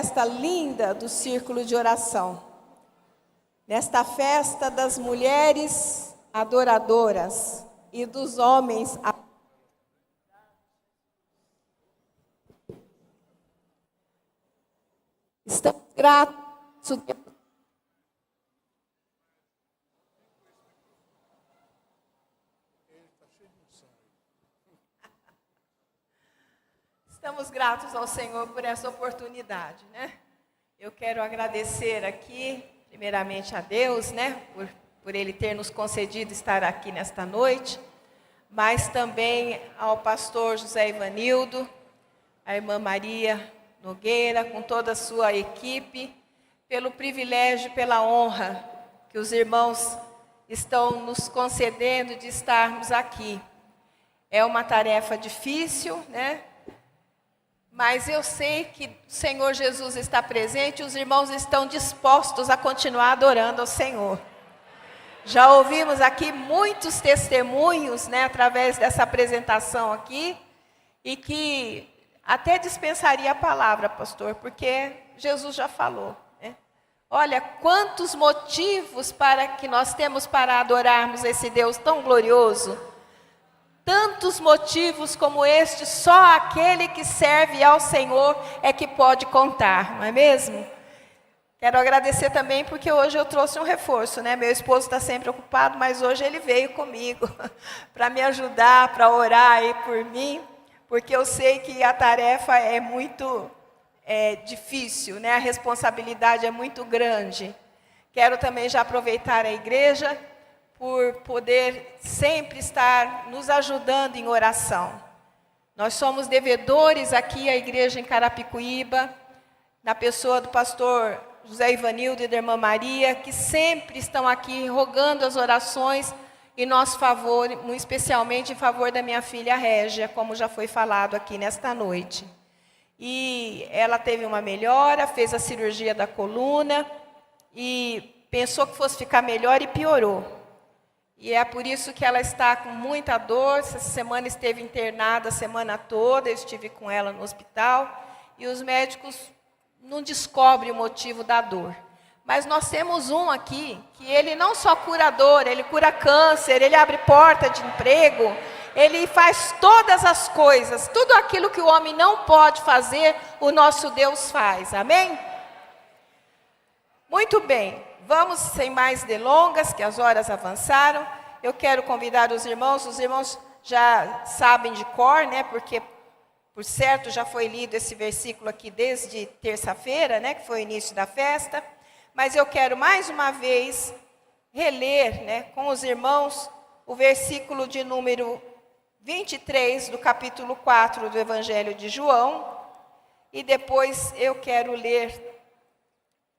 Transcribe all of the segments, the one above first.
festa linda do Círculo de Oração. Nesta festa das mulheres adoradoras e dos homens estamos gratos. Estamos gratos ao Senhor por essa oportunidade, né? Eu quero agradecer aqui, primeiramente a Deus, né? Por Ele ter nos concedido estar aqui nesta noite, mas também ao pastor José Ivanildo, a irmã Maria Nogueira, com toda a sua equipe, pelo privilégio, pela honra que os irmãos estão nos concedendo de estarmos aqui. É uma tarefa difícil, né? Mas eu sei que o Senhor Jesus está presente e os irmãos estão dispostos a continuar adorando ao Senhor. Já ouvimos aqui muitos testemunhos, né, através dessa apresentação aqui, e que até dispensaria a palavra, pastor, porque Jesus já falou, né? Olha, quantos motivos para que nós temos para adorarmos esse Deus tão glorioso. Tantos motivos como este, só aquele que serve ao Senhor é que pode contar, não é mesmo? Quero agradecer também porque hoje eu trouxe um reforço, né? Meu esposo está sempre ocupado, mas hoje ele veio comigo para me ajudar, para orar aí por mim, porque eu sei que a tarefa é muito difícil, né? A responsabilidade é muito grande. Quero também já aproveitar a igreja por poder sempre estar nos ajudando em oração. Nós somos devedores aqui, a igreja em Carapicuíba, na pessoa do pastor José Ivanildo e da irmã Maria, que sempre estão aqui rogando as orações em nosso favor, especialmente em favor da minha filha Régia, como já foi falado aqui nesta noite. E ela teve uma melhora, fez a cirurgia da coluna e pensou que fosse ficar melhor e piorou. E é por isso que ela está com muita dor. Essa semana esteve internada a semana toda, eu estive com ela no hospital. E os médicos não descobrem o motivo da dor. Mas nós temos um aqui, que ele não só cura dor, ele cura câncer, ele abre porta de emprego, ele faz todas as coisas. Tudo aquilo que o homem não pode fazer, o nosso Deus faz. Amém? Muito bem. Vamos, sem mais delongas, que as horas avançaram. Eu quero convidar os irmãos já sabem de cor, né? Porque, por certo, já foi lido esse versículo aqui desde terça-feira, né? Que foi o início da festa. Mas eu quero mais uma vez reler, né, com os irmãos o versículo de número 23 do capítulo 4 do Evangelho de João. E depois eu quero ler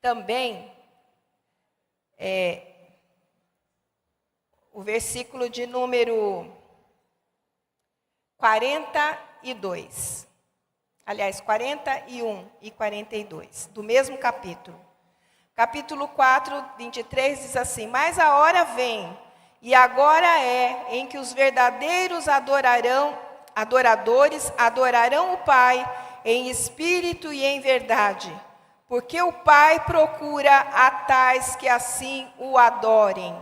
também o versículo de número 42. Aliás, 41 e 42, do mesmo capítulo. Capítulo 4, 23 diz assim: Mas a hora vem, e agora é, em que os verdadeiros adoradores adorarão o Pai em espírito e em verdade. Porque o Pai procura a tais que assim o adorem.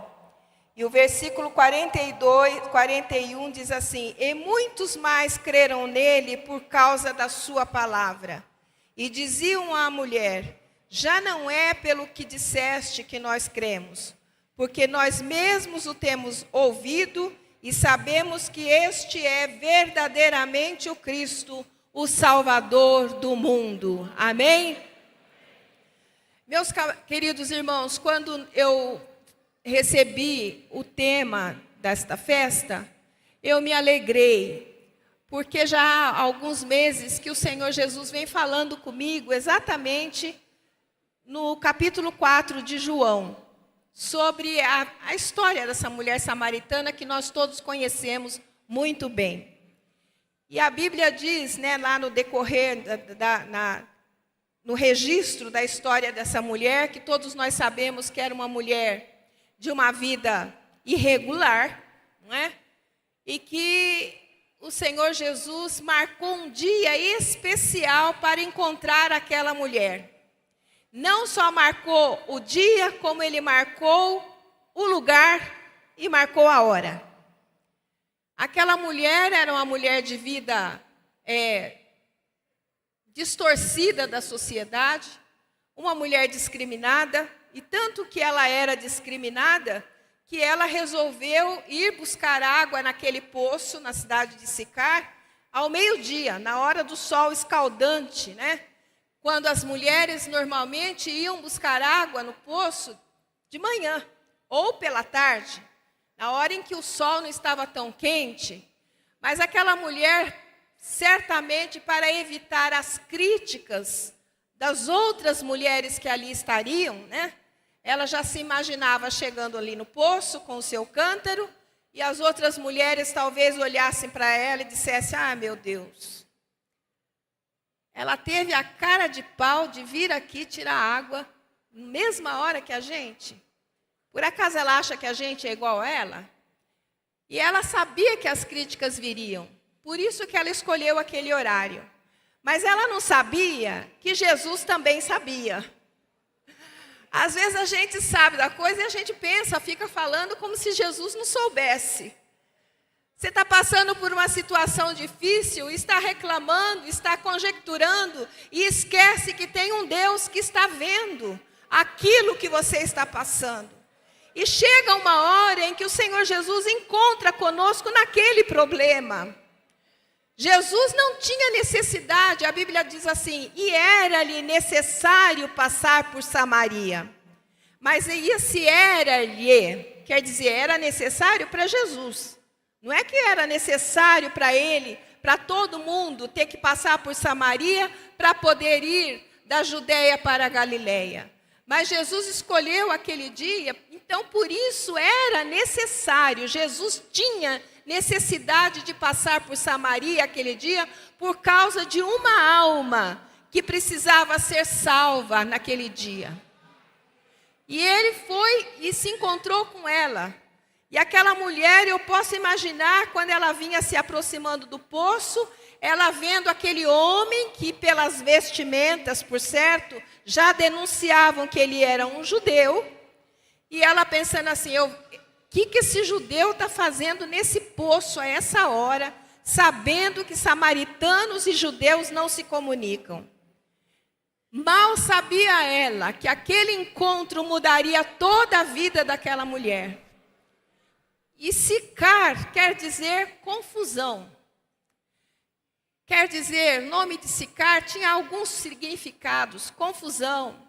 E o versículo 41 diz assim: E muitos mais creram nele por causa da sua palavra. E diziam à mulher: Já não é pelo que disseste que nós cremos, porque nós mesmos o temos ouvido e sabemos que este é verdadeiramente o Cristo, o Salvador do mundo. Amém? Meus queridos irmãos, quando eu recebi o tema desta festa, eu me alegrei, porque já há alguns meses que o Senhor Jesus vem falando comigo exatamente no capítulo 4 de João, sobre a história dessa mulher samaritana que nós todos conhecemos muito bem. E a Bíblia diz, né, lá no decorrer no registro da história dessa mulher, que todos nós sabemos que era uma mulher de uma vida irregular, não é? E que o Senhor Jesus marcou um dia especial para encontrar aquela mulher. não só marcou o dia, como ele marcou o lugar e marcou a hora. Aquela mulher era uma mulher de vida distorcida da sociedade, uma mulher discriminada, e tanto que ela era discriminada, que ela resolveu ir buscar água naquele poço, na cidade de Sicar, ao meio-dia, na hora do sol escaldante, né? Quando as mulheres normalmente iam buscar água no poço de manhã ou pela tarde, na hora em que o sol não estava tão quente. Mas aquela mulher, certamente para evitar as críticas das outras mulheres que ali estariam, né? Ela já se imaginava chegando ali no poço com o seu cântaro, e as outras mulheres talvez olhassem para ela e dissessem: ah, meu Deus, ela teve a cara de pau de vir aqui tirar água na mesma hora que a gente. Por acaso ela acha que a gente é igual a ela? E ela sabia que as críticas viriam, por isso que ela escolheu aquele horário. Mas ela não sabia que Jesus também sabia. Às vezes a gente sabe da coisa e a gente pensa, fica falando como se Jesus não soubesse. Você está passando por uma situação difícil, está reclamando, está conjecturando e esquece que tem um Deus que está vendo aquilo que você está passando. E chega uma hora em que o Senhor Jesus encontra conosco naquele problema. Jesus não tinha necessidade, a Bíblia diz assim, e era-lhe necessário passar por Samaria. Mas se era-lhe, quer dizer, era necessário para Jesus. Não é que era necessário para ele, para todo mundo, ter que passar por Samaria para poder ir da Judeia para a Galileia. Mas Jesus escolheu aquele dia, então por isso era necessário, Jesus tinha necessidade de passar por Samaria aquele dia, por causa de uma alma que precisava ser salva naquele dia. E ele foi e se encontrou com ela. E aquela mulher, eu posso imaginar, quando ela vinha se aproximando do poço, ela vendo aquele homem que pelas vestimentas, por certo, já denunciavam que ele era um judeu. E ela pensando assim, o que esse judeu está fazendo nesse poço a essa hora, sabendo que samaritanos e judeus não se comunicam? Mal sabia ela que aquele encontro mudaria toda a vida daquela mulher. E Sicar quer dizer confusão. Quer dizer, o nome de Sicar tinha alguns significados: confusão,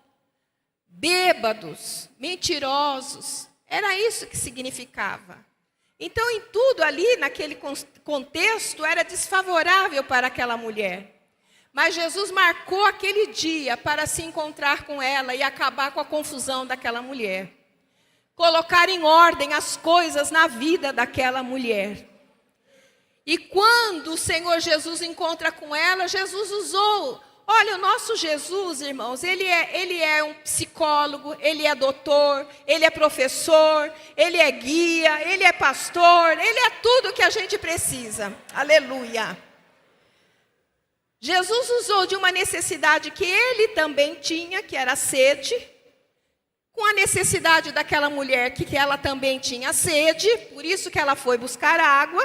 bêbados, mentirosos. Era isso que significava. Então, em tudo ali, naquele contexto, era desfavorável para aquela mulher. Mas Jesus marcou aquele dia para se encontrar com ela e acabar com a confusão daquela mulher. Colocar em ordem as coisas na vida daquela mulher. E quando o Senhor Jesus encontra com ela, Jesus usou. Olha, o nosso Jesus, irmãos, ele é um psicólogo, ele é doutor, ele é professor, ele é guia, ele é pastor, ele é tudo que a gente precisa. Aleluia. Jesus usou de uma necessidade que ele também tinha, que era a sede, com a necessidade daquela mulher que ela também tinha sede, por isso que ela foi buscar água.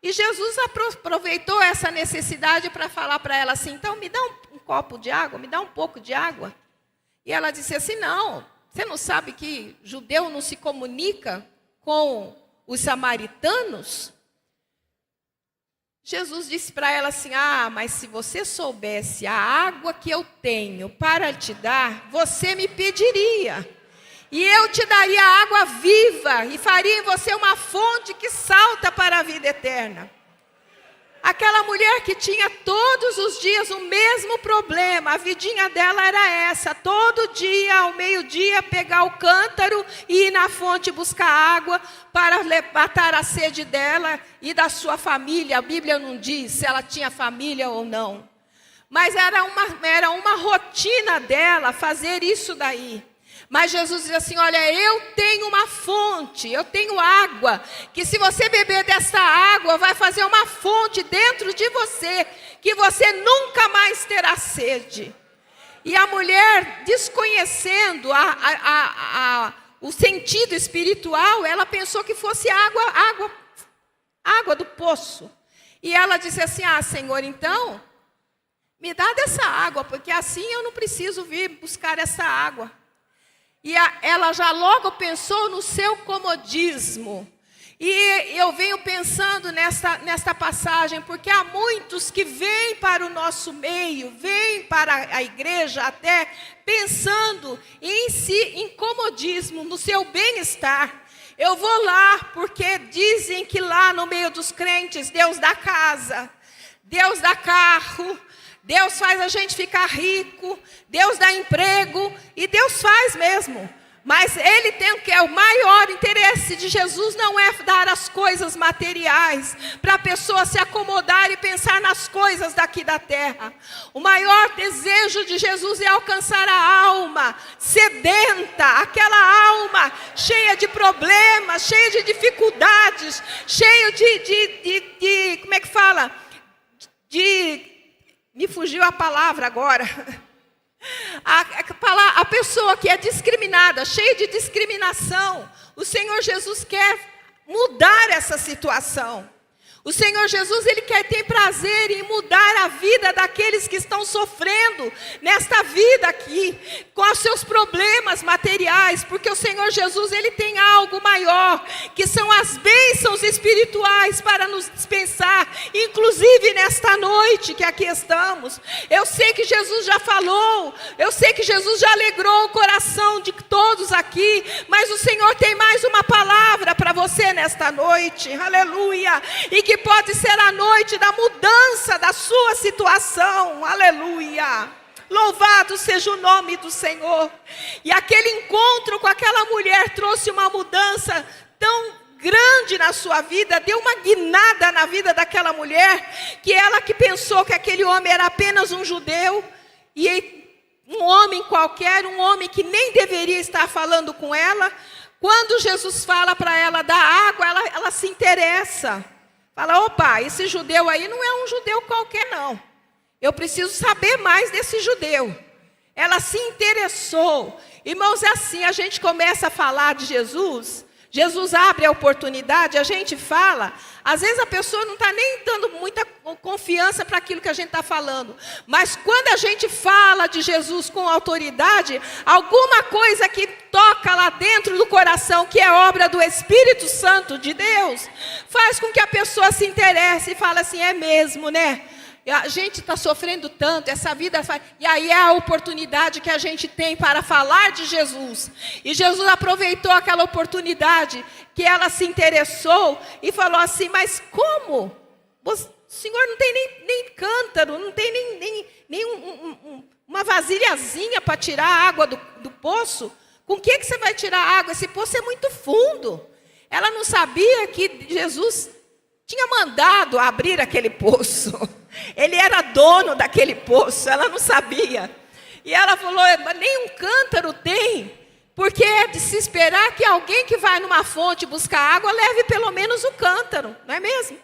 E Jesus aproveitou essa necessidade para falar para ela assim, então me dá um copo de água, me dá um pouco de água. E ela disse assim, não, você não sabe que judeu não se comunica com os samaritanos? Jesus disse para ela assim, mas se você soubesse a água que eu tenho para te dar, você me pediria. E eu te daria água viva e faria em você uma fonte que salta para a vida eterna. Aquela mulher que tinha todos os dias o mesmo problema, a vidinha dela era essa, todo dia, ao meio-dia, pegar o cântaro e ir na fonte buscar água para matar a sede dela e da sua família. A Bíblia não diz se ela tinha família ou não. Mas era uma rotina dela fazer isso daí. Mas Jesus diz assim, olha, eu tenho uma fonte, eu tenho água, que se você beber dessa água, vai fazer uma fonte dentro de você, que você nunca mais terá sede. E a mulher, desconhecendo o sentido espiritual, ela pensou que fosse água do poço. E ela disse assim: Senhor, então, me dá dessa água, porque assim eu não preciso vir buscar essa água. E ela já logo pensou no seu comodismo. E eu venho pensando nesta passagem, porque há muitos que vêm para o nosso meio, vêm para a igreja até pensando em comodismo, no seu bem-estar. Eu vou lá porque dizem que lá no meio dos crentes Deus dá casa, Deus dá carro, Deus faz a gente ficar rico, Deus dá emprego, e Deus faz mesmo. Mas ele tem que o maior interesse de Jesus não é dar as coisas materiais para a pessoa se acomodar e pensar nas coisas daqui da terra. O maior desejo de Jesus é alcançar a alma sedenta, aquela alma cheia de problemas, cheia de dificuldades, cheia de como é que fala? Me fugiu a palavra agora. A pessoa que é discriminada, cheia de discriminação, o Senhor Jesus quer mudar essa situação. O Senhor Jesus, Ele tem prazer em mudar a vida daqueles que estão sofrendo nesta vida aqui, com os seus problemas materiais, porque o Senhor Jesus, Ele tem algo maior, que são as bênçãos espirituais para nos dispensar, inclusive nesta noite que aqui estamos. Eu sei que Jesus já falou, eu sei que Jesus já alegrou o coração de todos aqui, mas o Senhor tem mais uma palavra para você nesta noite, aleluia, e que pode ser a noite da mudança da sua situação, aleluia, louvado seja o nome do Senhor. E aquele encontro com aquela mulher trouxe uma mudança tão grande na sua vida, deu uma guinada na vida daquela mulher, que ela que pensou que aquele homem era apenas um judeu, e um homem qualquer, um homem que nem deveria estar falando com ela. Quando Jesus fala para ela da água, ela se interessa. Fala: opa, esse judeu aí não é um judeu qualquer não. Eu preciso saber mais desse judeu. Ela se interessou. Irmãos, é assim, a gente começa a falar de Jesus. Jesus abre a oportunidade, a gente fala. Às vezes a pessoa não está nem dando muita confiança para aquilo que a gente está falando. Mas quando a gente fala de Jesus com autoridade, alguma coisa que toca lá dentro do coração, que é obra do Espírito Santo de Deus, faz com que a pessoa se interesse e fale assim: é mesmo, né? A gente está sofrendo tanto, essa vida... E aí é a oportunidade que a gente tem para falar de Jesus. E Jesus aproveitou aquela oportunidade que ela se interessou e falou assim: mas como? O senhor não tem nem cântaro, não tem nem uma vasilhazinha para tirar a água do poço? Com que você vai tirar a água? Esse poço é muito fundo. Ela não sabia que Jesus tinha mandado abrir aquele poço. Ele era dono daquele poço, ela não sabia. E ela falou: mas nem um cântaro tem, porque é de se esperar que alguém que vai numa fonte buscar água leve pelo menos o cântaro, não é mesmo?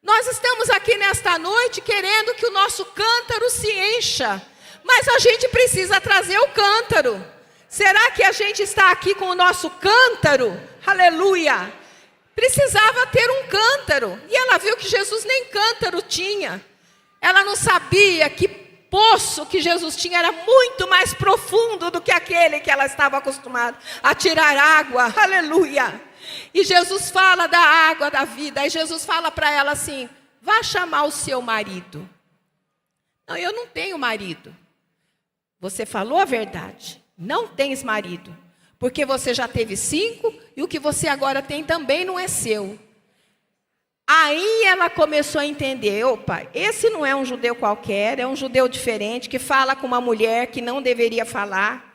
Nós estamos aqui nesta noite querendo que o nosso cântaro se encha, mas a gente precisa trazer o cântaro. Será que a gente está aqui com o nosso cântaro? Aleluia! Precisava ter um cântaro. E ela viu que Jesus nem cântaro tinha. Ela não sabia que poço que Jesus tinha era muito mais profundo do que aquele que ela estava acostumada a tirar água. Aleluia! E Jesus fala da água da vida. Aí Jesus fala para ela assim: vá chamar o seu marido. Não, eu não tenho marido. Você falou a verdade. Não tens marido. Porque você já teve 5 e o que você agora tem também não é seu. Aí ela começou a entender: opa, esse não é um judeu qualquer, é um judeu diferente, que fala com uma mulher que não deveria falar,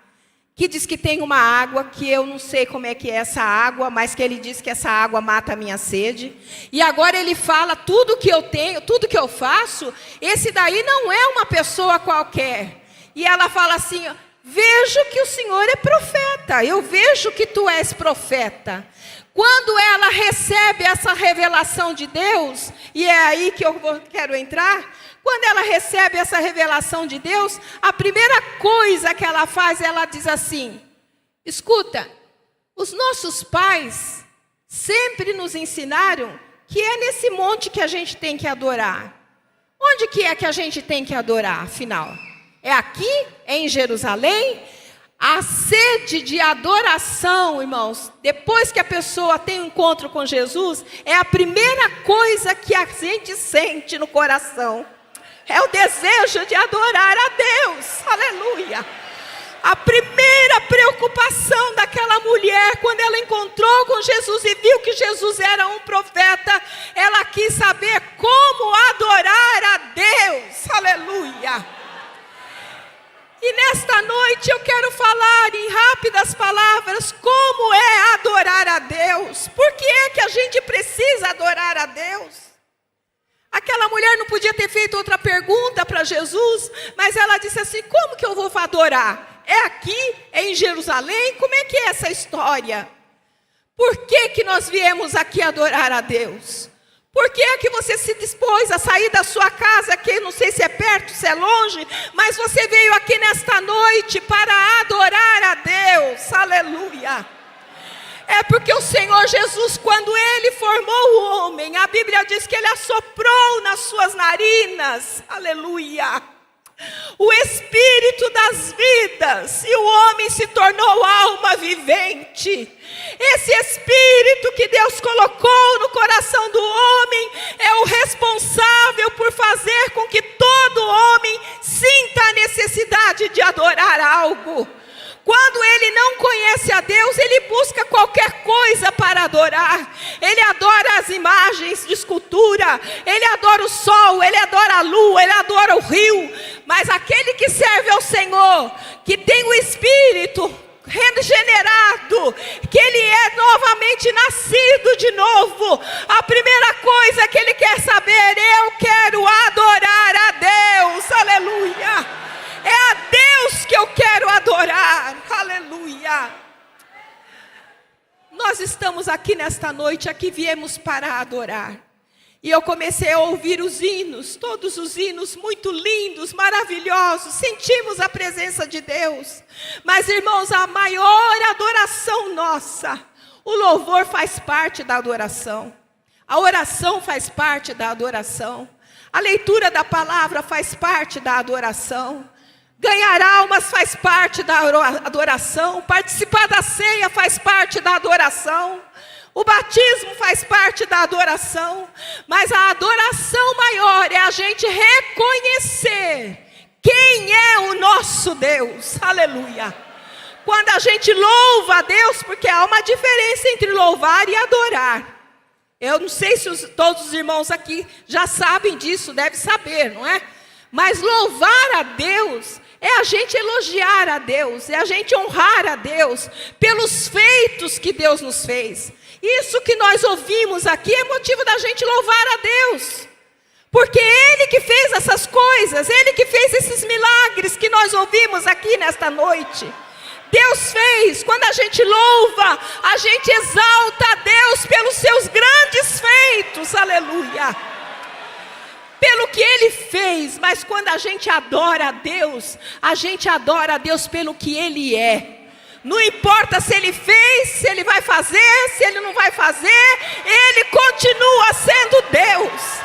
que diz que tem uma água, que eu não sei como é que é essa água, mas que ele diz que essa água mata a minha sede. E agora ele fala: tudo que eu tenho, tudo que eu faço, esse daí não é uma pessoa qualquer. E ela fala assim: vejo que o Senhor é profeta, eu vejo que tu és profeta. Quando ela recebe essa revelação de Deus, e é aí que eu quero entrar, quando ela recebe essa revelação de Deus, a primeira coisa que ela faz, ela diz assim: escuta, os nossos pais sempre nos ensinaram que é nesse monte que a gente tem que adorar. Onde que é que a gente tem que adorar, afinal? É aqui? É em Jerusalém? A sede de adoração, irmãos, depois que a pessoa tem um encontro com Jesus, é a primeira coisa que a gente sente no coração. É o desejo de adorar a Deus. Aleluia. A primeira preocupação daquela mulher, quando ela encontrou com Jesus e viu que Jesus era um profeta, ela quis saber como adorar a Deus. Aleluia. E nesta noite eu quero falar em rápidas palavras como é adorar a Deus. Por que é que a gente precisa adorar a Deus? Aquela mulher não podia ter feito outra pergunta para Jesus, mas ela disse assim: como que eu vou adorar? É aqui? É em Jerusalém? Como é que é essa história? Por que que nós viemos aqui adorar a Deus? Por que é que você se dispôs a sair da sua casa, que não sei se é perto, se é longe, mas você veio aqui nesta noite para adorar a Deus? Aleluia! É porque o Senhor Jesus, quando Ele formou o homem, a Bíblia diz que Ele assoprou nas suas narinas, aleluia, o Espírito das vidas, e o homem se tornou alma vivente. Esse Espírito que Deus colocou no coração do homem é o responsável por fazer com que todo homem sinta a necessidade de adorar algo. Quando ele não conhece a Deus, ele busca qualquer coisa para adorar. Ele adora as imagens de escultura, ele adora o sol, ele adora a lua, ele adora o rio. Mas aquele que serve ao Senhor, que tem o Espírito regenerado, que ele é novamente nascido de novo, a primeira coisa que ele quer saber: eu quero adorar a Deus, aleluia. É a Deus que eu quero adorar, aleluia. Nós estamos aqui nesta noite, aqui viemos para adorar. E eu comecei a ouvir os hinos, todos os hinos muito lindos, maravilhosos. Sentimos a presença de Deus. Mas, irmãos, a maior adoração nossa, o louvor faz parte da adoração. A oração faz parte da adoração. A leitura da palavra faz parte da adoração. Ganhar almas faz parte da adoração. Participar da ceia faz parte da adoração. O batismo faz parte da adoração. Mas a adoração maior é a gente reconhecer quem é o nosso Deus. Aleluia. Quando a gente louva a Deus, porque há uma diferença entre louvar e adorar. Eu não sei se todos os irmãos aqui já sabem disso, devem saber, não é? Mas louvar a Deus é a gente elogiar a Deus, é a gente honrar a Deus pelos feitos que Deus nos fez. Isso que nós ouvimos aqui é motivo da gente louvar a Deus. Porque Ele que fez essas coisas, Ele que fez esses milagres que nós ouvimos aqui nesta noite. Deus fez. Quando a gente louva, a gente exalta a Deus pelos seus grandes feitos, aleluia. Pelo que Ele fez, mas quando a gente adora a Deus pelo que Ele é. Não importa se Ele fez, se Ele vai fazer, se Ele não vai fazer, Ele continua sendo Deus.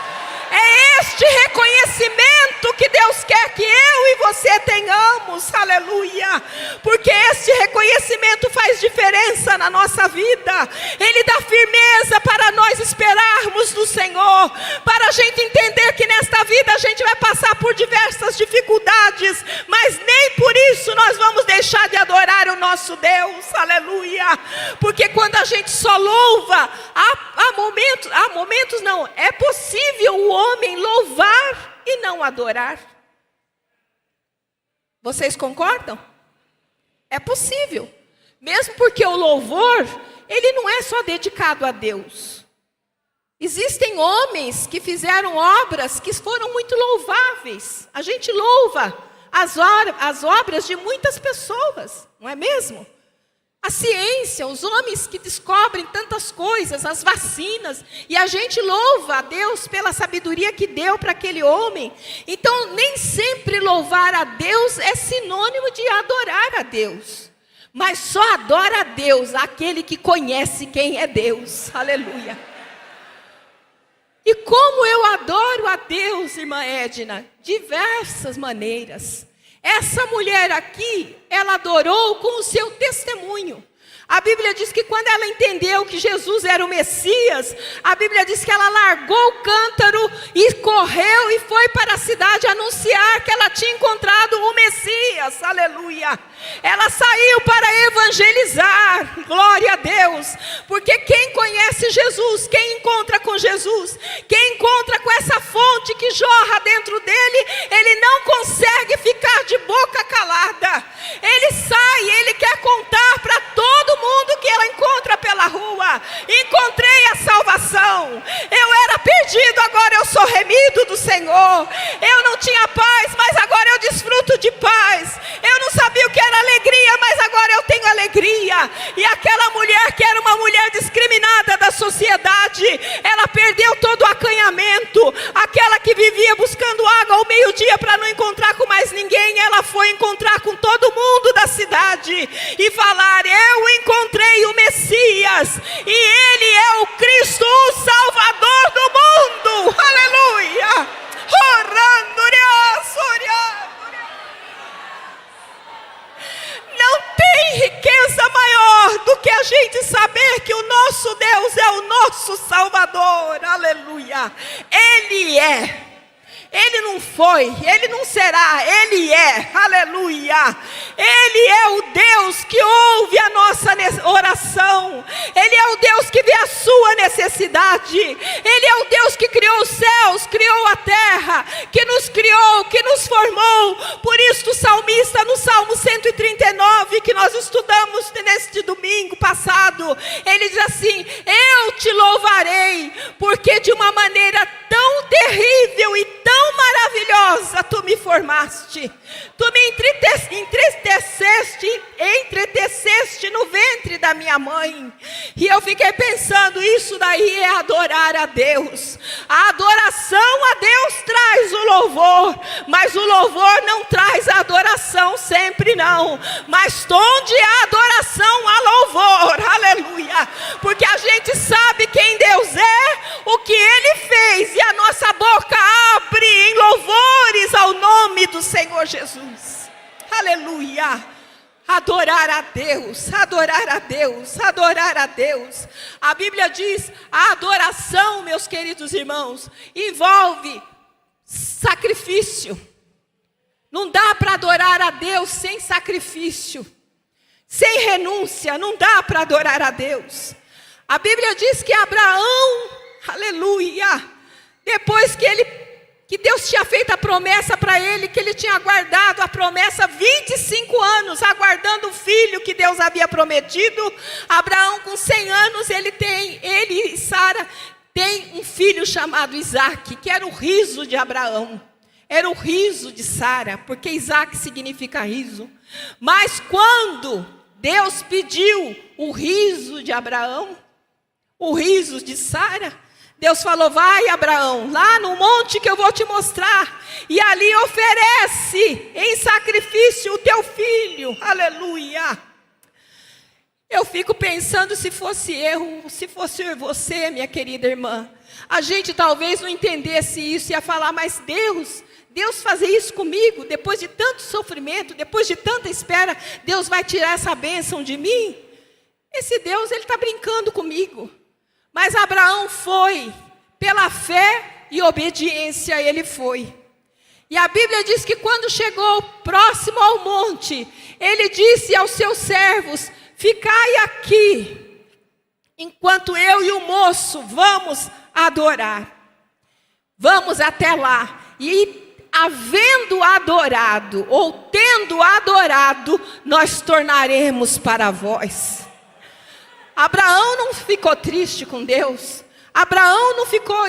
É este reconhecimento que Deus quer que eu e você tenhamos, aleluia, porque este reconhecimento faz diferença na nossa vida. Ele dá firmeza para nós esperarmos no Senhor, para a gente entender que nesta vida a gente vai passar por diversas dificuldades, mas nem por isso nós vamos deixar de adorar o nosso Deus, aleluia, porque quando a gente só louva, há momentos não, é possível o homem louvar e não adorar. Vocês concordam? É possível. Mesmo porque o louvor, ele não é só dedicado a Deus. Existem homens que fizeram obras que foram muito louváveis. A gente louva as obras de muitas pessoas, não é mesmo? A ciência, os homens que descobrem tantas coisas, as vacinas, e a gente louva a Deus pela sabedoria que deu para aquele homem. Então, nem sempre louvar a Deus é sinônimo de adorar a Deus. Mas só adora a Deus aquele que conhece quem é Deus. Aleluia. E como eu adoro a Deus, irmã Edna? Diversas maneiras. Essa mulher aqui, ela adorou com o seu testemunho. A Bíblia diz que quando ela entendeu que Jesus era o Messias, a Bíblia diz que ela largou o cântaro e correu e foi para a cidade anunciar que ela tinha encontrado o Messias. Aleluia! Ela saiu para evangelizar, glória a Deus, porque quem conhece Jesus, quem encontra com Jesus, quem encontra com essa fonte que jorra dentro dele, ele não consegue ficar de boca calada. Ele sai, ele quer contar para todo mundo que ela encontra pela rua: encontrei a salvação, eu era perdido, agora eu sou remido do Senhor, eu não tinha paz, mas agora eu desfruto de paz, eu não sabia o que era alegria, mas agora eu tenho alegria. E aquela mulher que era uma mulher discriminada da sociedade, ela perdeu todo o acanhamento. Aquela que vivia buscando água ao meio-dia para não encontrar com mais ninguém, ela foi encontrar com todo mundo da cidade e falar: eu encontrei o Messias, e Ele é o Cristo, o Salvador do mundo. Aleluia! Não tem riqueza maior do que a gente saber que o nosso Deus é o nosso Salvador. Aleluia! Ele é. Ele não foi, Ele não será, Ele é, aleluia. Ele é o Deus que ouve a nossa oração. Ele é o Deus que vê a sua necessidade. Ele é o Deus que criou os céus, criou a terra, que nos criou, que nos formou. Por isso o salmista no Salmo 139, que nós estudamos neste domingo passado, ele diz assim: eu te louvarei, porque de uma maneira tão terrível e tão maravilhosa tu me formaste. Tu me entreteceste no ventre da minha mãe. E eu fiquei pensando, isso daí é adorar a Deus. A adoração a Deus traz o louvor, mas o louvor não traz a adoração sempre não. Mas onde há adoração, há louvor, aleluia. Porque a gente sabe quem Deus é, o que Ele fez, e a nossa boca abre em louvores ao nome do Senhor Jesus. Aleluia. Adorar a Deus, adorar a Deus, adorar a Deus. A Bíblia diz, a adoração, meus queridos irmãos, envolve sacrifício. Não dá para adorar a Deus sem sacrifício, sem renúncia, não dá para adorar a Deus. A Bíblia diz que Abraão, aleluia, depois que Deus tinha feito a promessa para ele, que ele tinha aguardado a promessa 25 anos, aguardando o filho que Deus havia prometido. Abraão, com 100 anos, ele e Sara têm um filho chamado Isaque, que era o riso de Abraão, era o riso de Sara, porque Isaque significa riso. Mas quando Deus pediu o riso de Abraão, o riso de Sara, Deus falou: vai, Abraão, lá no monte que eu vou te mostrar, e ali oferece em sacrifício o teu filho. Aleluia. Eu fico pensando, se fosse você, minha querida irmã, a gente talvez não entendesse isso, ia falar: mas Deus fazer isso comigo, depois de tanto sofrimento, depois de tanta espera, Deus vai tirar essa bênção de mim? Esse Deus, Ele está brincando comigo. Mas Abraão foi, pela fé e obediência ele foi. E a Bíblia diz que quando chegou próximo ao monte, ele disse aos seus servos: ficai aqui, enquanto eu e o moço vamos adorar. Vamos até lá. E havendo adorado, ou tendo adorado, nós tornaremos para vós. Abraão não ficou triste com Deus. Abraão não ficou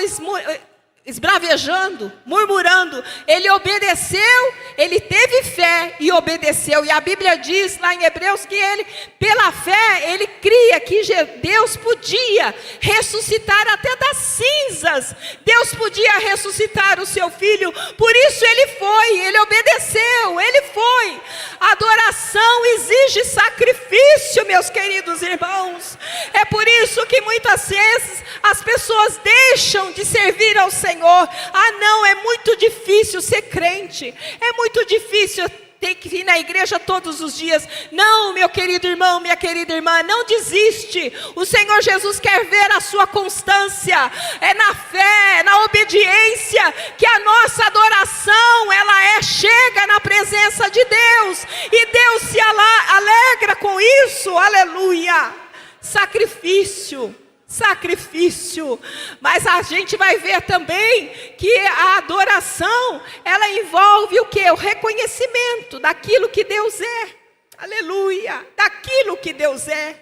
esbravejando, murmurando. Ele obedeceu, ele teve fé e obedeceu. E a Bíblia diz lá em Hebreus que ele, pela fé, ele cria que Deus podia ressuscitar até das cinzas. Deus podia ressuscitar o seu filho. Por isso ele obedeceu, ele foi. Adoração exige sacrifício, meus queridos irmãos. É por isso que muitas vezes as pessoas deixam de servir ao Senhor. Ah, não, é muito difícil ser crente, é muito difícil ter que ir na igreja todos os dias. Não, meu querido irmão, minha querida irmã, não desiste. O Senhor Jesus quer ver a sua constância. É na fé, na obediência, que a nossa adoração, ela chega na presença de Deus, e Deus se alegra com isso. Aleluia. Sacrifício. Mas a gente vai ver também que a adoração, ela envolve o quê? O reconhecimento daquilo que Deus é. Aleluia, daquilo que Deus é.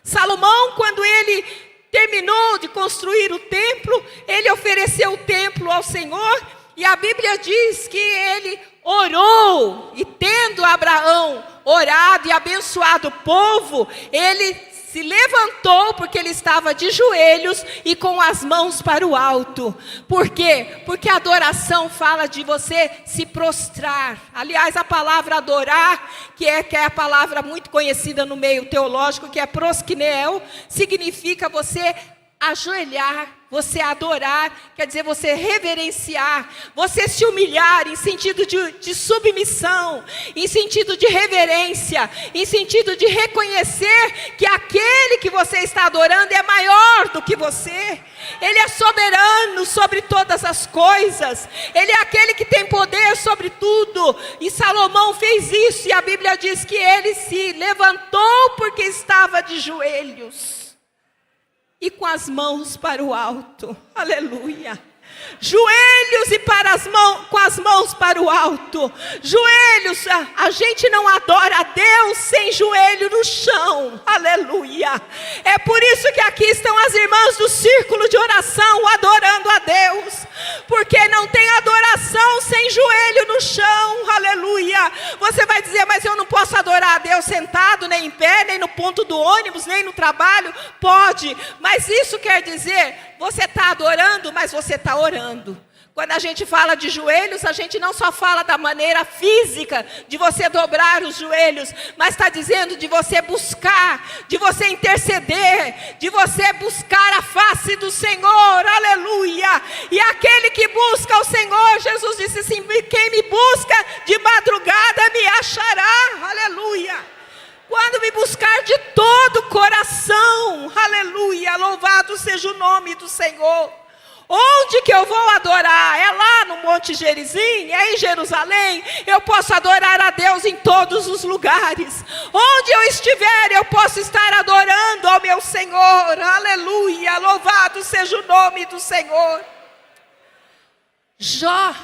Salomão, quando ele terminou de construir o templo, ele ofereceu o templo ao Senhor, e a Bíblia diz que ele orou, e tendo Abraão orado e abençoado o povo, ele se levantou, porque ele estava de joelhos e com as mãos para o alto. Por quê? Porque a adoração fala de você se prostrar. Aliás, a palavra adorar, que é a palavra muito conhecida no meio teológico, que é proskineo, significa você ajoelhar, você adorar, quer dizer você reverenciar, você se humilhar em sentido de submissão, em sentido de reverência, em sentido de reconhecer que aquele que você está adorando é maior do que você. Ele é soberano sobre todas as coisas, ele é aquele que tem poder sobre tudo, e Salomão fez isso, e a Bíblia diz que ele se levantou porque estava de joelhos e com as mãos para o alto. Aleluia. Joelhos e com as mãos para o alto. Joelhos, a gente não adora a Deus sem joelho no chão. Aleluia. É por isso que aqui estão as irmãs do círculo de oração adorando a Deus, porque não tem adoração sem joelho no chão. Aleluia. Você vai dizer, mas eu não posso adorar a Deus sentado, nem em pé, nem no ponto do ônibus, nem no trabalho. Pode, mas isso quer dizer, você está adorando, mas você está orando. Quando a gente fala de joelhos, a gente não só fala da maneira física de você dobrar os joelhos, mas está dizendo de você buscar, de você interceder, de você buscar a face do Senhor. Aleluia. E aquele que busca o Senhor, Jesus disse assim, quem me busca de madrugada me achará. Aleluia. Quando me buscar de todo o coração. Aleluia. Louvado seja o nome do Senhor. Onde que eu vou adorar? É lá no Monte Gerizim? É em Jerusalém? Eu posso adorar a Deus em todos os lugares. Onde eu estiver, eu posso estar adorando ao meu Senhor. Aleluia, louvado seja o nome do Senhor. Jó,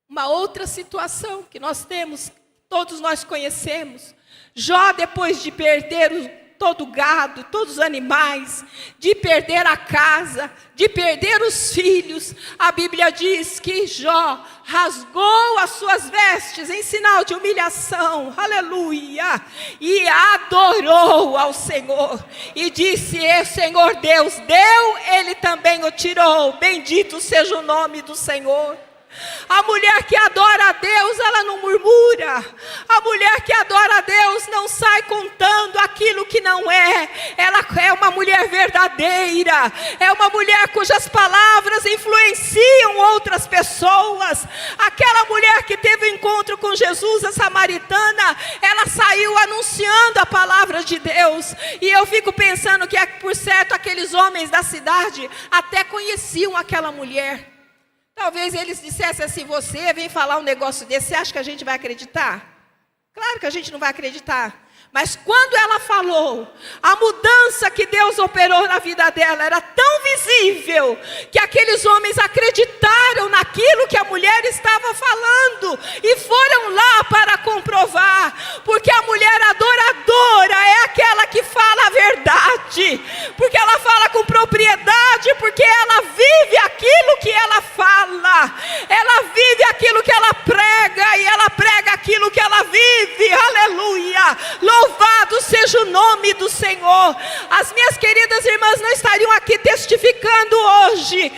uma outra situação que nós temos, todos nós conhecemos. Jó, depois de perder todo o gado, todos os animais, de perder a casa, de perder os filhos, a Bíblia diz que Jó rasgou as suas vestes em sinal de humilhação, aleluia, e adorou ao Senhor, e disse, Senhor Deus deu, Ele também o tirou, bendito seja o nome do Senhor. A mulher que adora a Deus, ela não murmura. A mulher que adora a Deus não sai contando aquilo que não é. Ela é uma mulher verdadeira. É uma mulher cujas palavras influenciam outras pessoas. Aquela mulher que teve um encontro com Jesus, a samaritana, ela saiu anunciando a palavra de Deus. E eu fico pensando que, por certo, aqueles homens da cidade até conheciam aquela mulher. Talvez eles dissessem assim, você vem falar um negócio desse, você acha que a gente vai acreditar? Claro que a gente não vai acreditar. Mas quando ela falou, a mudança que Deus operou na vida dela era tão visível, que aqueles homens acreditaram naquilo que a mulher estava falando, e foram lá para comprovar, porque a mulher adoradora é aquela que fala a verdade, porque ela fala com propriedade, porque ela vive aquilo Louvado seja o nome do Senhor. As minhas queridas irmãs não estariam aqui testificando hoje,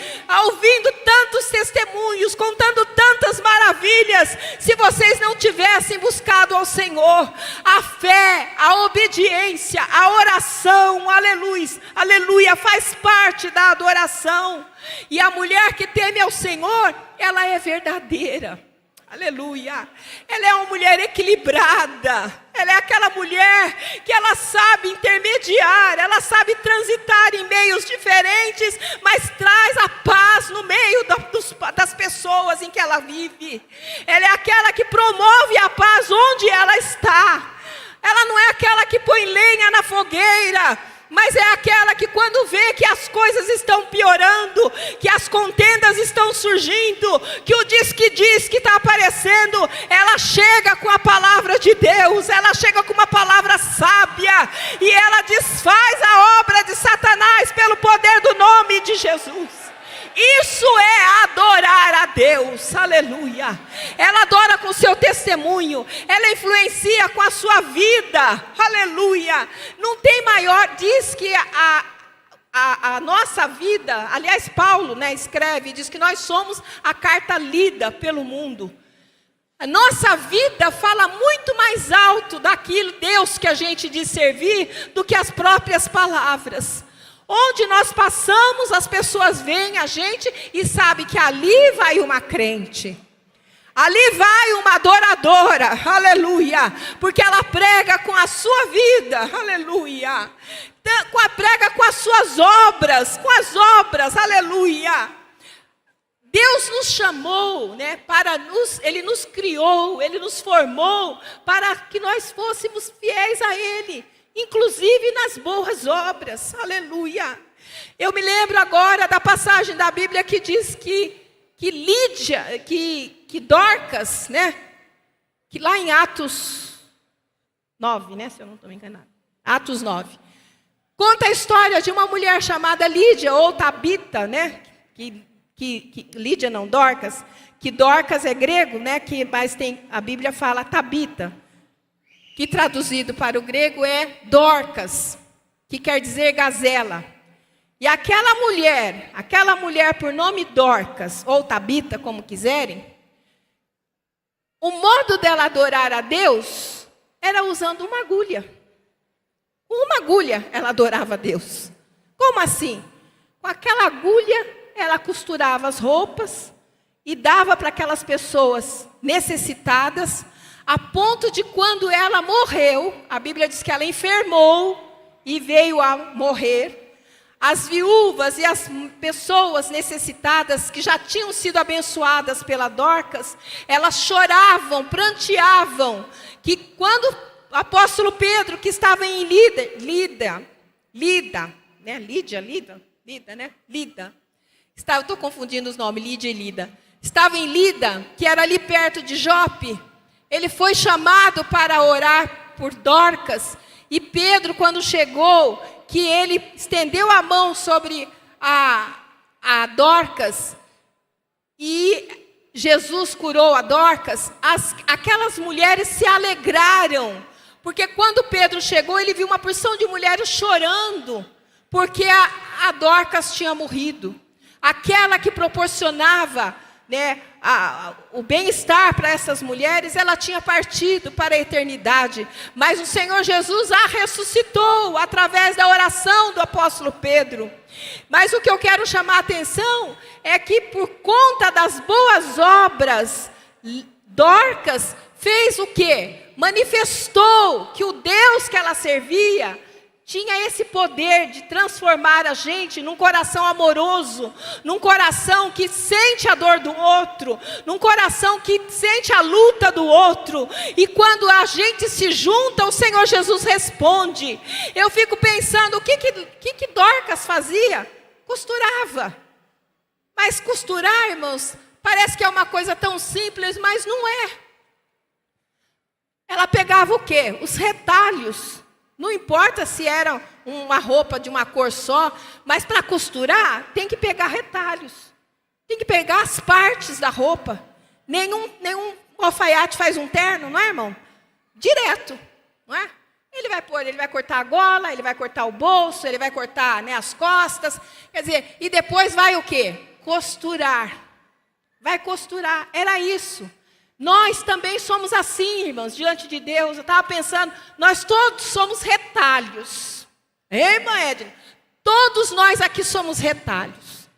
ouvindo tantos testemunhos, contando tantas maravilhas, se vocês não tivessem buscado ao Senhor. A fé, a obediência, a oração, aleluia, aleluia, faz parte da adoração. E a mulher que teme ao Senhor, ela é verdadeira. Aleluia, ela é uma mulher equilibrada, ela é aquela mulher que ela sabe intermediar, ela sabe transitar em meios diferentes, mas traz a paz no meio das pessoas em que ela vive. Ela é aquela que promove a paz onde ela está. Ela não é aquela que põe lenha na fogueira, mas é aquela que quando vê que as coisas estão piorando, que as contendas estão surgindo, que o diz que está aparecendo, ela chega com a palavra de Deus, ela chega com uma palavra sábia, e ela desfaz a obra de Satanás pelo poder do nome de Jesus. Isso é adorar a Deus, aleluia. Ela adora com o seu testemunho, ela influencia com a sua vida, aleluia. Não tem maior, diz que a nossa vida, aliás Paulo escreve, diz que nós somos a carta lida pelo mundo. A nossa vida fala muito mais alto daquilo Deus que a gente diz servir, do que as próprias palavras. Onde nós passamos, as pessoas veem a gente e sabem que ali vai uma crente. Ali vai uma adoradora, aleluia. Porque ela prega com a sua vida, aleluia. Prega com as suas obras, aleluia. Deus nos chamou, Ele nos criou, Ele nos formou para que nós fôssemos fiéis a Ele. Inclusive nas boas obras, aleluia. Eu me lembro agora da passagem da Bíblia que diz que Lídia, que Dorcas, que lá em Atos 9, se eu não estou me enganando, Atos 9, conta a história de uma mulher chamada Lídia, ou Tabita, que Lídia não, Dorcas, que Dorcas é grego, mas a Bíblia fala Tabita, que traduzido para o grego é Dorcas, que quer dizer gazela. E aquela mulher por nome Dorcas, ou Tabita, como quiserem, o modo dela adorar a Deus era usando uma agulha. Uma agulha ela adorava a Deus. Como assim? Com aquela agulha ela costurava as roupas e dava para aquelas pessoas necessitadas, a ponto de quando ela morreu, a Bíblia diz que ela enfermou e veio a morrer, as viúvas e as pessoas necessitadas que já tinham sido abençoadas pela Dorcas, elas choravam, pranteavam, que quando o apóstolo Pedro, que estava em Lida, eu estou confundindo os nomes, Lídia e Lida, estava em Lida, que era ali perto de Jope. Ele foi chamado para orar por Dorcas, e Pedro, quando chegou, que ele estendeu a mão sobre a Dorcas, e Jesus curou a Dorcas, aquelas mulheres se alegraram, porque quando Pedro chegou, ele viu uma porção de mulheres chorando, porque a Dorcas tinha morrido, aquela que proporcionava o bem-estar para essas mulheres, ela tinha partido para a eternidade, mas o Senhor Jesus a ressuscitou através da oração do apóstolo Pedro. Mas o que eu quero chamar a atenção é que por conta das boas obras, Dorcas fez o quê? Manifestou que o Deus que ela servia tinha esse poder de transformar a gente num coração amoroso, num coração que sente a dor do outro, num coração que sente a luta do outro. E quando a gente se junta, o Senhor Jesus responde. Eu fico pensando, o que Dorcas fazia? Costurava. Mas costurar, irmãos, parece que é uma coisa tão simples, mas não é. Ela pegava o quê? Os retalhos. Não importa se era uma roupa de uma cor só, mas para costurar tem que pegar retalhos. Tem que pegar as partes da roupa. Nenhum alfaiate faz um terno, não é, irmão? Direto, não é? ele vai cortar a gola, ele vai cortar o bolso, ele vai cortar, né, as costas. Quer dizer, e depois vai o quê? Costurar. Vai costurar. Era isso. Nós também somos assim, irmãos, diante de Deus. Eu estava pensando, nós todos somos retalhos. Irmã Edna, todos nós aqui somos retalhos.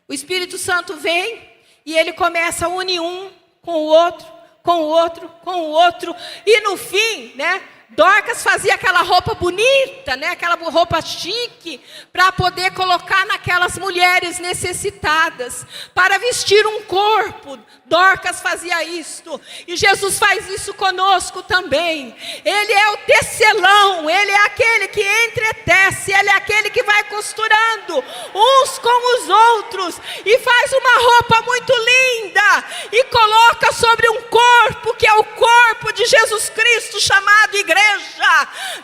O Espírito Santo vem e ele começa a unir um com o outro, com o outro, com o outro. E no fim, né, Dorcas fazia aquela roupa bonita, né, aquela roupa chique, para poder colocar naquelas mulheres necessitadas, para vestir um corpo. Dorcas fazia isto, e Jesus faz isso conosco também. Ele é o tecelão, ele é aquele que entretece, ele é aquele que vai costurando uns com os outros, e faz uma roupa muito linda, e coloca sobre um corpo, que é o corpo de Jesus Cristo, chamado igreja.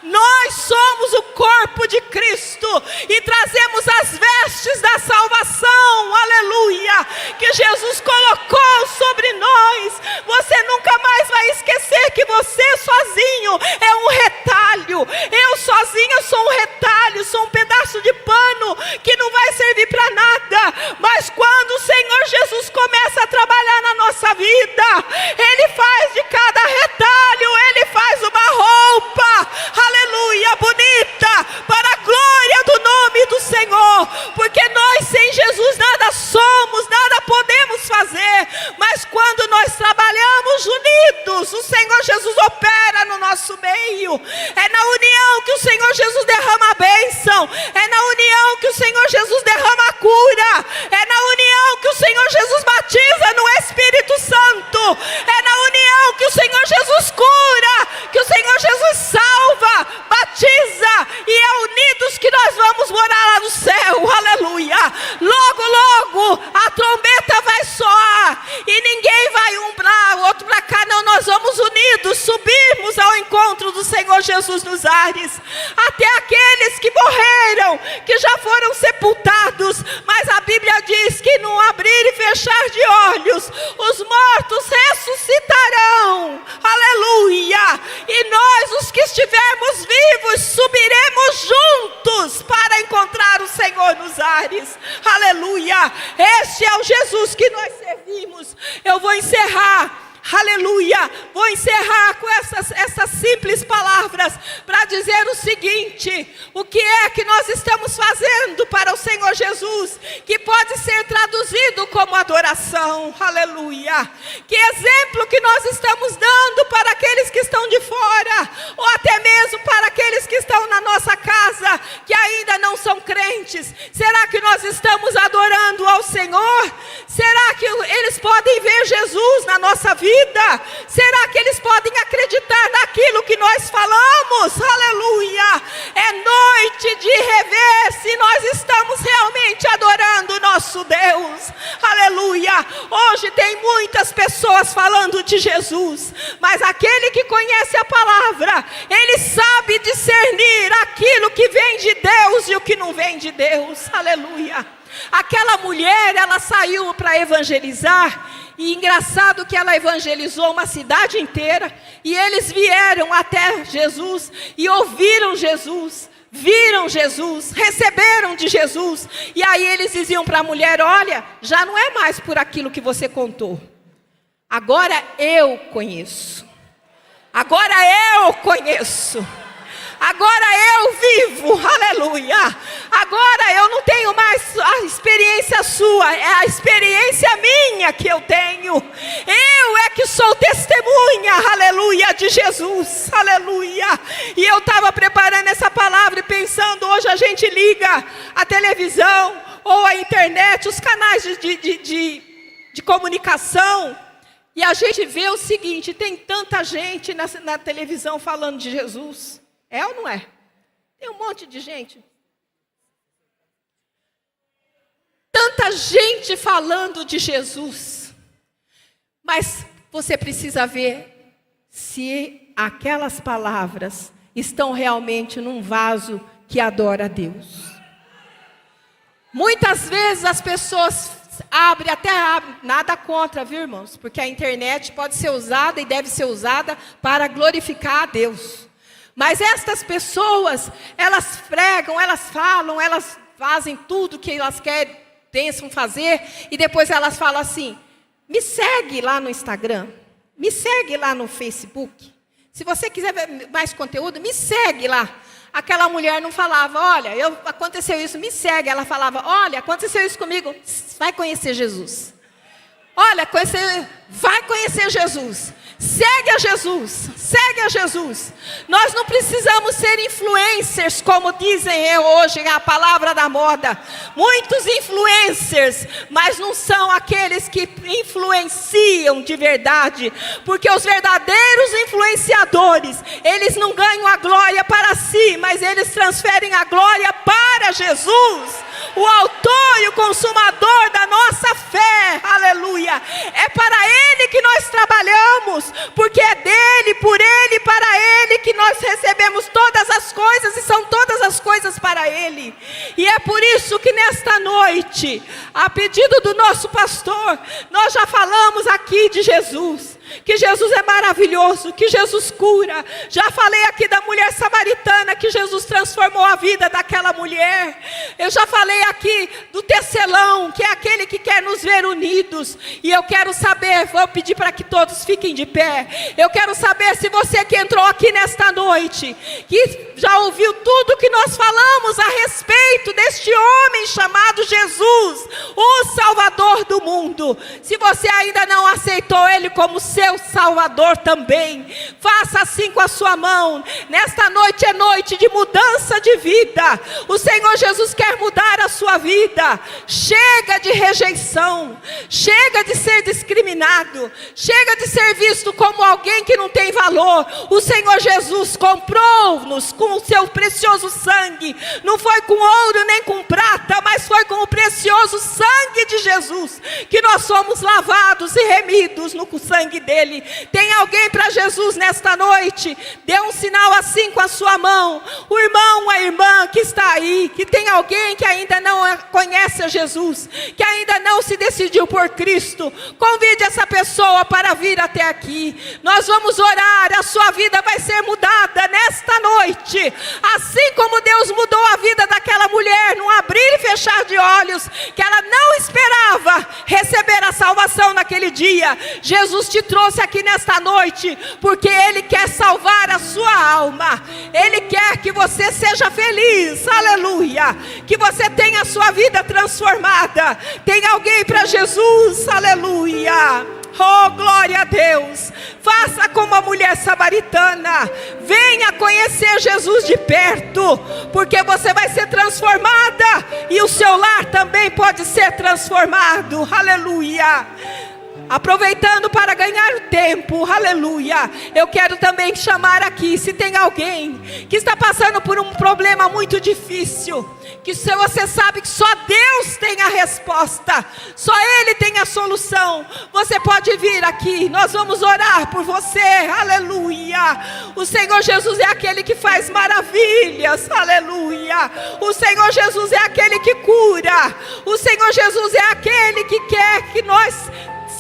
Nós somos o corpo de Cristo, e trazemos as vestes da salvação, aleluia, que Jesus colocou sobre nós. Você nunca mais vai esquecer que você sozinho é um retalho. Eu sozinha sou um retalho, sou um pedaço de pano que não vai servir para nada. Mas quando o Senhor Jesus começa a trabalhar na nossa vida, Ele faz de cada retalho, Ele faz uma roupa, aleluia, bonita, para a glória do nome do Senhor. Porque nós sem Jesus nada somos, nada podemos fazer. Mas quando nós trabalhamos unidos, o Senhor Jesus opera no nosso meio. É na união que o Senhor Jesus derrama a bênção. É na união que o Senhor Jesus derrama a cura. É na união que o Senhor Jesus batiza no Espírito Santo. É na união que o Senhor Jesus cura, que o Senhor Jesus salva, batiza. E é unidos que nós vamos morar lá no céu, aleluia. Logo, logo, a trombeta vai soar, e ninguém vai um para o outro para cá, não, nós vamos unidos, subirmos ao encontro do Senhor Jesus nos ares, até aqueles que morreram, que já foram sepultados, mas a Bíblia diz que no abrir e fechar de olhos, os mortos ressuscitarão, aleluia, e nós, os que estivermos vivos, subiremos juntos para encontrar o Senhor nos ares, aleluia. Este é o Jesus que nós servimos. Eu vou encerrar, aleluia, vou encerrar com essas simples palavras, para dizer o seguinte: o que é que nós estamos fazendo para o Senhor Jesus, que pode ser traduzido como adoração, aleluia. Que exemplo que nós estamos dando para aqueles que estão de fora, ou até mesmo para aqueles que estão na nossa casa, que ainda não são crentes. Será que nós estamos adorando ao Senhor? Será que eles podem ver Jesus na nossa vida? Será que eles podem acreditar naquilo que nós falamos? Aleluia! É noite de rever se nós estamos realmente adorando o nosso Deus. Aleluia! Hoje tem muitas pessoas falando de Jesus, mas aquele que conhece a palavra, ele sabe discernir aquilo que vem de Deus e o que não vem de Deus. Aleluia! Aquela mulher, ela saiu para evangelizar, e engraçado que ela evangelizou uma cidade inteira, e eles vieram até Jesus, e ouviram Jesus, viram Jesus, receberam de Jesus, e aí eles diziam para a mulher: olha, já não é mais por aquilo que você contou, agora eu conheço, agora eu conheço, agora eu vivo, aleluia. Agora eu não tenho mais a experiência sua, é a experiência minha que eu tenho. Eu é que sou testemunha, aleluia, de Jesus, aleluia. E eu estava preparando essa palavra e pensando, hoje a gente liga a televisão ou a internet, os canais de comunicação, e a gente vê o seguinte: tem tanta gente na televisão falando de Jesus. É ou não é? Tem um monte de gente. Tanta gente falando de Jesus. Mas você precisa ver se aquelas palavras estão realmente num vaso que adora a Deus. Muitas vezes as pessoas abrem, nada contra, viu, irmãos? Porque a internet pode ser usada e deve ser usada para glorificar a Deus. Mas estas pessoas, elas pregam, elas falam, elas fazem tudo que elas querem, pensam fazer, e depois elas falam assim: me segue lá no Instagram, me segue lá no Facebook. Se você quiser ver mais conteúdo, me segue lá. Aquela mulher não falava: olha, aconteceu isso, me segue. Ela falava: olha, aconteceu isso comigo, vai conhecer Jesus. Olha, vai conhecer Jesus. Segue a Jesus, segue a Jesus. Nós não precisamos ser influencers, como dizem hoje a palavra da moda. Muitos influencers, mas não são aqueles que influenciam de verdade. Porque os verdadeiros influenciadores, eles não ganham a glória para si, mas eles transferem a glória para Jesus, o autor e o consumador da nossa fé. Aleluia. É para Ele que nós trabalhamos, porque é dele, por Ele e para Ele que nós recebemos todas as coisas, e são todas as coisas para Ele. E é por isso que nesta noite, a pedido do nosso pastor, nós já falamos aqui de Jesus, que Jesus é maravilhoso, que Jesus cura. Já falei aqui da mulher samaritana, que Jesus transformou a vida daquela mulher. Eu já falei aqui do tecelão, que é aquele que quer nos ver unidos. E eu quero saber, vou pedir para que todos fiquem de pé. Eu quero saber se você que entrou aqui nesta noite, que já ouviu tudo que nós falamos a respeito deste homem chamado Jesus, o Salvador do mundo. Se você ainda não aceitou Ele como seu Salvador também, faça assim com a sua mão. Nesta noite é noite de mudança de vida. O Senhor Jesus quer mudar a sua vida. Chega de rejeição, chega de ser discriminado, chega de ser visto como alguém que não tem valor. O Senhor Jesus comprou-nos com o seu precioso sangue. Não foi com ouro nem com prata, mas foi com o precioso sangue de Jesus que nós somos lavados e remidos no sangue dele. Tem alguém para Jesus nesta noite? Dê um sinal assim com a sua mão. O irmão, a irmã que está aí, que tem alguém que ainda não conhece a Jesus, que ainda não se decidiu por Cristo, convide essa pessoa para vir até aqui. Nós vamos orar, a sua vida vai ser mudada nesta noite, assim como Deus mudou a vida daquela mulher num abrir e fechar de olhos, que ela não esperava receber a salvação naquele dia. Jesus te trouxe aqui nesta noite, porque Ele quer salvar a sua alma. Ele quer que você seja feliz, aleluia, que você tenha a sua vida transformada. Tem alguém para Jesus, aleluia. Oh, glória a Deus. Faça como a mulher samaritana. Venha conhecer Jesus de perto, porque você vai ser transformada, e o seu lar também pode ser transformado, aleluia. Aproveitando para ganhar tempo, aleluia, eu quero também chamar aqui, se tem alguém que está passando por um problema muito difícil, que se você sabe que só Deus tem a resposta, só Ele tem a solução, você pode vir aqui, nós vamos orar por você, aleluia. O Senhor Jesus é aquele que faz maravilhas, aleluia. O Senhor Jesus é aquele que cura. O Senhor Jesus é aquele que quer que nós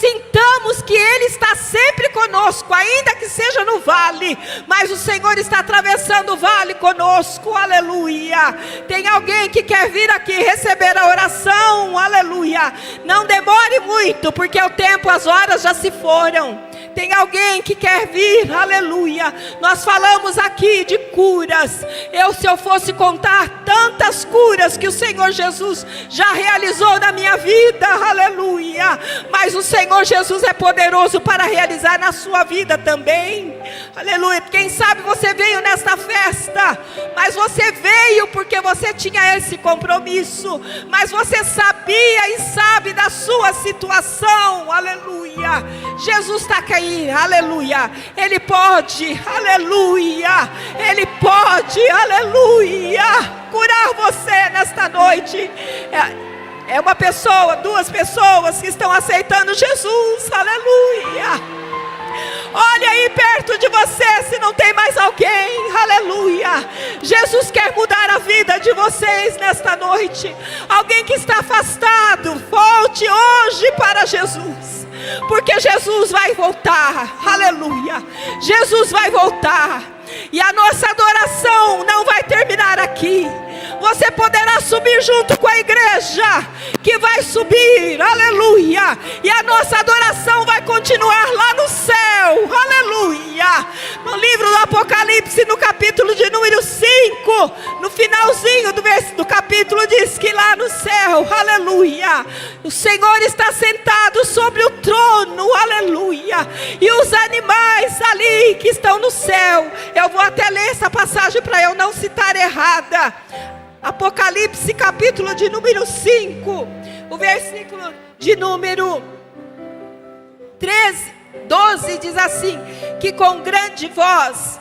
sintamos que Ele está sempre conosco, ainda que seja no vale, mas o Senhor está atravessando o vale conosco, aleluia. Tem alguém que quer vir aqui receber a oração, aleluia. Não demore muito, porque o tempo, as horas já se foram. Tem alguém que quer vir, aleluia. Nós falamos aqui de curas. Se eu fosse contar tantas curas que o Senhor Jesus já realizou na minha vida, aleluia. Mas o Senhor Jesus é poderoso para realizar na sua vida também, aleluia. Quem sabe você veio nesta festa, mas você veio porque você tinha esse compromisso, mas você sabia e sabe da sua situação, aleluia. Jesus está cair, aleluia. Ele pode, aleluia. Ele pode, aleluia, curar você nesta noite. É uma pessoa, duas pessoas que estão aceitando Jesus, aleluia. Olha aí perto de você se não tem mais alguém, aleluia. Jesus quer mudar a vida de vocês nesta noite. Alguém que está afastado, volte hoje para Jesus, porque Jesus vai voltar, aleluia. Jesus vai voltar. E a nossa adoração não vai terminar aqui. Você poderá subir junto com a igreja que vai subir, aleluia. E a nossa adoração vai continuar lá no céu, aleluia. No livro do Apocalipse, no capítulo de número 5, no finalzinho do capítulo, diz que lá no céu, aleluia, o Senhor está sentado sobre o trono, aleluia. E os animais ali que estão no céu, eu vou até ler essa passagem para eu não citar errada. Apocalipse capítulo de número 5, o versículo de número 12 diz assim: que com grande voz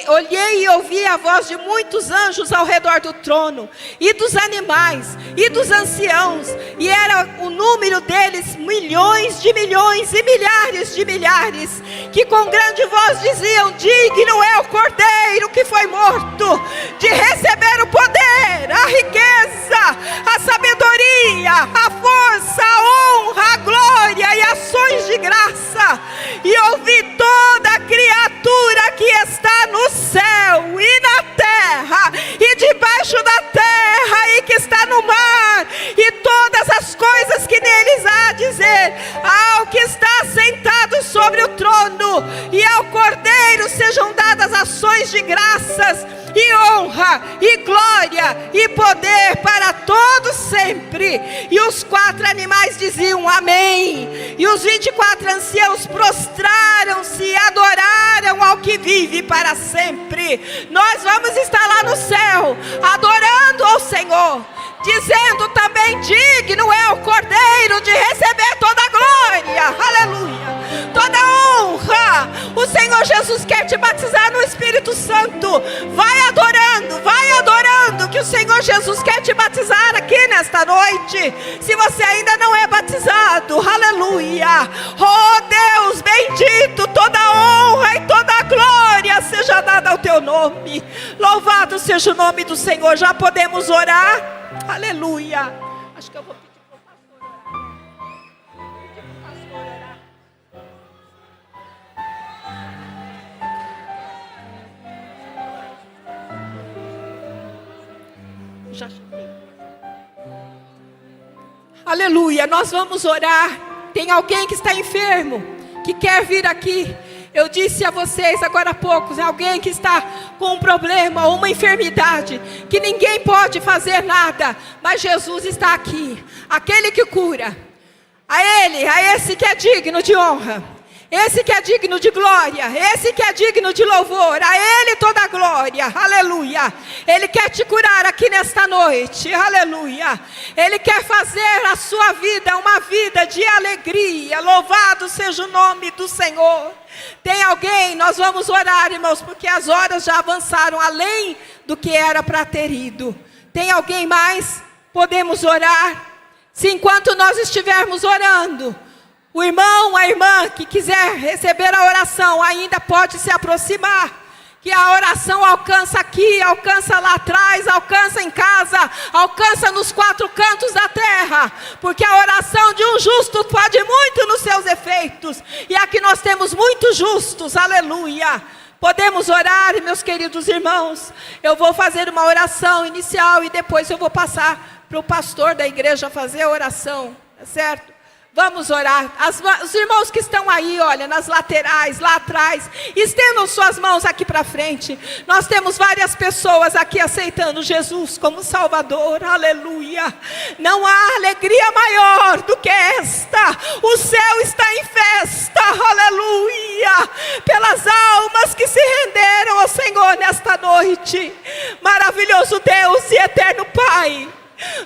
olhei e ouvi a voz de muitos anjos ao redor do trono, e dos animais, e dos anciãos, e era o número deles milhões de milhões e milhares de milhares, que com grande voz diziam: digno é o Cordeiro que foi morto, de receber o poder, a riqueza, a sabedoria, a força, a honra, a glória e ações de graça. E ouvi toda a criatura que está no céu e na terra e debaixo da terra e que está no mar, e todas as coisas que neles há, dizer ao que está sentado sobre o trono e ao Cordeiro sejam dadas ações de graças e honra e glória e poder para todos sempre. E os 4 animais diziam amém, e os 24 anciãos prostraram-se e adoraram ao que vive para sempre. Nós vamos estar lá no céu adorando ao Senhor, dizendo também: digno é o Cordeiro de receber toda a glória, aleluia, toda a honra. O Senhor Jesus quer te batizar no Espírito Santo. Vai adorando, que o Senhor Jesus quer te batizar aqui nesta noite. Se você ainda não é batizado, aleluia, oh Deus bendito, toda a honra e toda a glória seja dada ao teu nome. Louvado seja o nome do Senhor. Já podemos orar? Aleluia. Acho que eu vou pedir para o pastor orar. Já chamei. Aleluia. Nós vamos orar. Tem alguém que está enfermo, que quer vir aqui? Eu disse a vocês agora há pouco, alguém que está com um problema ou uma enfermidade, que ninguém pode fazer nada, mas Jesus está aqui, aquele que cura. A esse que é digno de honra, esse que é digno de glória, esse que é digno de louvor, a Ele toda a glória, aleluia. Ele quer te curar aqui nesta noite, aleluia. Ele quer fazer a sua vida uma vida de alegria. Louvado seja o nome do Senhor. Tem alguém? Nós vamos orar, irmãos, porque as horas já avançaram além do que era para ter ido. Tem alguém mais? Podemos orar? Se enquanto nós estivermos orando, o irmão, a irmã que quiser receber a oração ainda pode se aproximar, que a oração alcança aqui, alcança lá atrás, alcança em casa, alcança nos 4 cantos da terra, porque a oração de um justo pode muito nos seus efeitos, e aqui nós temos muitos justos, aleluia. Podemos orar, meus queridos irmãos? Eu vou fazer uma oração inicial e depois eu vou passar para o pastor da igreja fazer a oração, tá certo? Vamos orar. Os irmãos que estão aí, olha, nas laterais, lá atrás, estendam suas mãos aqui para frente. Nós temos várias pessoas aqui aceitando Jesus como Salvador, aleluia. Não há alegria maior do que esta. O céu está em festa, aleluia, pelas almas que se renderam ao Senhor nesta noite. Maravilhoso Deus e eterno Pai,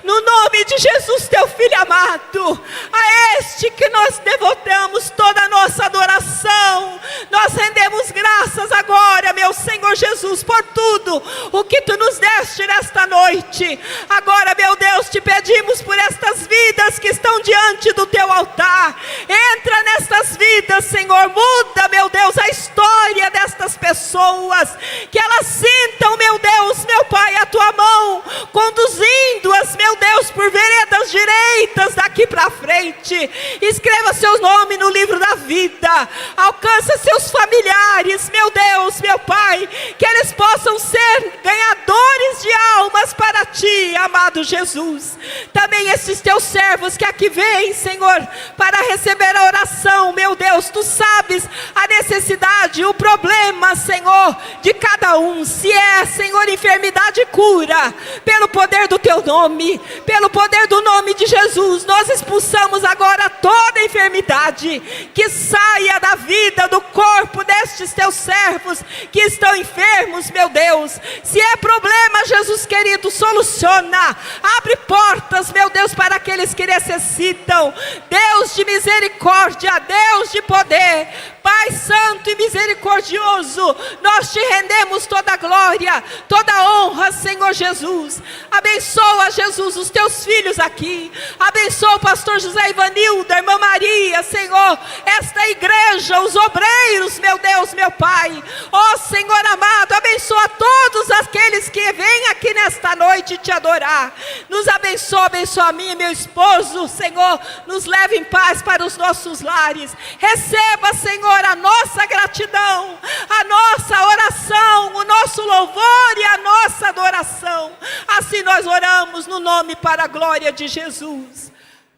no nome de Jesus, teu Filho amado, a este que nós devotamos toda a nossa adoração, nós rendemos graças agora, meu Senhor Jesus, por tudo o que tu nos deste nesta noite. Agora, meu Deus, te pedimos por estas vidas que estão diante do teu altar. Entra nestas vidas, Senhor, muda, meu Deus, a história destas pessoas, que elas sintam, meu Deus, meu Pai, a tua mão, conduzindo-as, meu Deus, por veredas direitas daqui para frente. Escreva seus nomes no livro da vida, alcança seus familiares, meu Deus, meu Pai, que eles possam ser ganhadores de almas para ti, amado Jesus. Também esses teus servos que aqui vêm, Senhor, para receber a oração, meu Deus, tu sabes a necessidade, o problema, Senhor, de cada um. Se é, Senhor, enfermidade, cura, pelo poder do teu nome, pelo poder do nome de Jesus, nós expulsamos agora toda enfermidade, que saia da vida, do corpo destes teus servos, que estão enfermos, meu Deus. Se é problema, Jesus querido, soluciona, abre portas, meu Deus, para aqueles que necessitam. Deus de misericórdia, Deus de poder, Pai santo e misericordioso, nós te rendemos toda a glória, toda a honra, Senhor Jesus. Abençoa, Jesus, os teus filhos aqui, abençoa o pastor José Ivanildo, a irmã Maria, Senhor, esta igreja, os obreiros, meu Deus, meu Pai, ó Senhor amado, abençoa todos aqueles que vêm aqui nesta noite te adorar. Nos abençoa, abençoa a mim e meu esposo, Senhor, nos leve em paz para os nossos lares. Receba, Senhor, a nossa gratidão, a nossa oração, o nosso louvor e a nossa adoração. Assim nós oramos no nome para a glória de Jesus.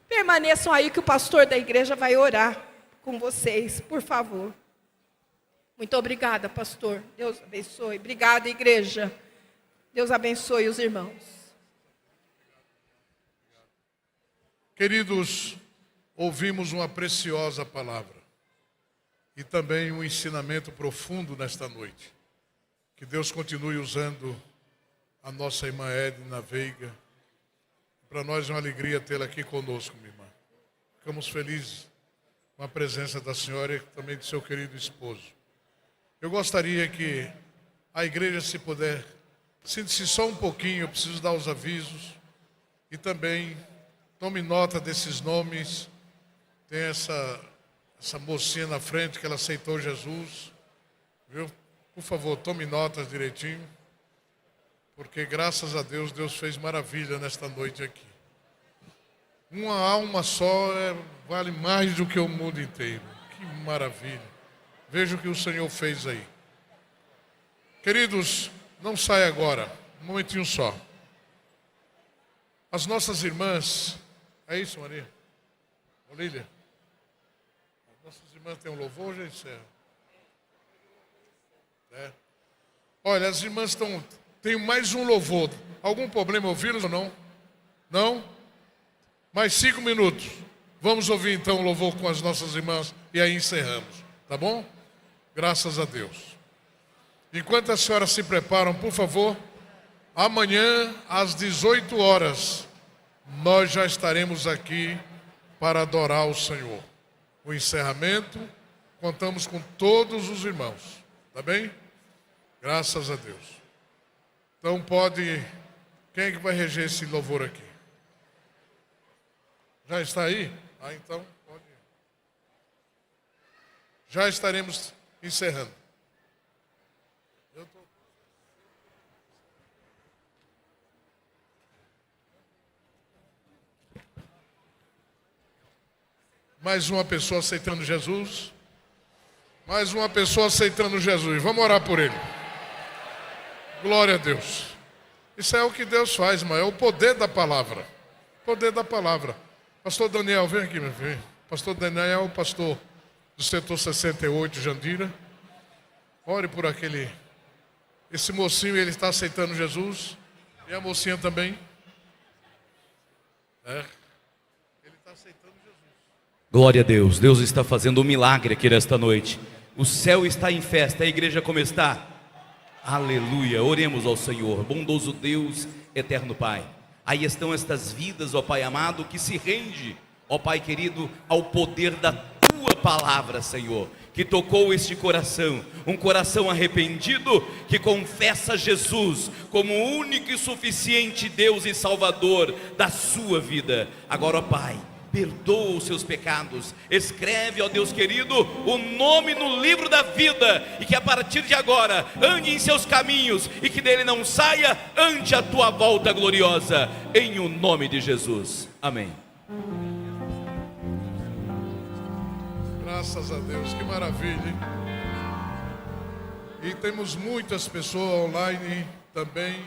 Permaneçam aí que o pastor da igreja vai orar com vocês, por favor. Muito obrigada, pastor. Deus abençoe. Obrigada, igreja. Deus abençoe os irmãos. Queridos, ouvimos uma preciosa palavra e também um ensinamento profundo nesta noite. Que Deus continue usando a nossa irmã Edna Veiga. Para nós é uma alegria tê-la aqui conosco, minha irmã. Ficamos felizes com a presença da senhora e também do seu querido esposo. Eu gostaria que a igreja, se puder, sente-se só um pouquinho, eu preciso dar os avisos. E também tome nota desses nomes. Tem essa mocinha na frente que ela aceitou Jesus. Viu? Por favor, tome notas direitinho. Porque graças a Deus, Deus fez maravilha nesta noite aqui. Uma alma só vale mais do que o mundo inteiro. Que maravilha. Veja o que o Senhor fez aí. Queridos, não sai agora. Um momentinho só. As nossas irmãs... É isso, Maria? Olívia? As nossas irmãs têm um louvor, já encerra. Olha, as irmãs tem mais um louvor. Algum problema ouvi-los ou não? Não? Mais 5 minutos. Vamos ouvir então o louvor com as nossas irmãs e aí encerramos. Tá bom? Graças a Deus. Enquanto as senhoras se preparam, por favor, amanhã às 18 horas, nós já estaremos aqui para adorar o Senhor. O encerramento, contamos com todos os irmãos. Tá bem? Graças a Deus. Então pode... Quem é que vai reger esse louvor aqui? Já está aí? Então pode. Já estaremos encerrando. Mais uma pessoa aceitando Jesus. Mais uma pessoa aceitando Jesus. Vamos orar por ele. Glória a Deus. Isso é o que Deus faz, irmão. É o poder da palavra. O poder da palavra. Pastor Daniel, vem aqui, meu filho. Pastor Daniel, pastor do setor 68, Jandira. Ore por esse mocinho, ele está aceitando Jesus. E a mocinha também. Ele está aceitando Jesus. Glória a Deus. Deus está fazendo um milagre aqui nesta noite. O céu está em festa. A igreja como está? Aleluia. Oremos ao Senhor. Bondoso Deus, eterno Pai. Aí estão estas vidas, ó Pai amado, que se rende, ó Pai querido, ao poder da Tua palavra, Senhor, que tocou este coração, um coração arrependido, que confessa Jesus como o único e suficiente Deus e Salvador da sua vida. Agora, ó Pai, perdoa os seus pecados, escreve, ó Deus querido, o nome no livro da vida, e que a partir de agora ande em seus caminhos, e que dele não saia ante a tua volta gloriosa, em o nome de Jesus, amém. Graças a Deus, que maravilha, hein? E temos muitas pessoas online também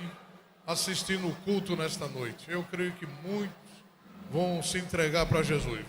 assistindo o culto nesta noite. Eu creio que muitos vão se entregar para Jesus.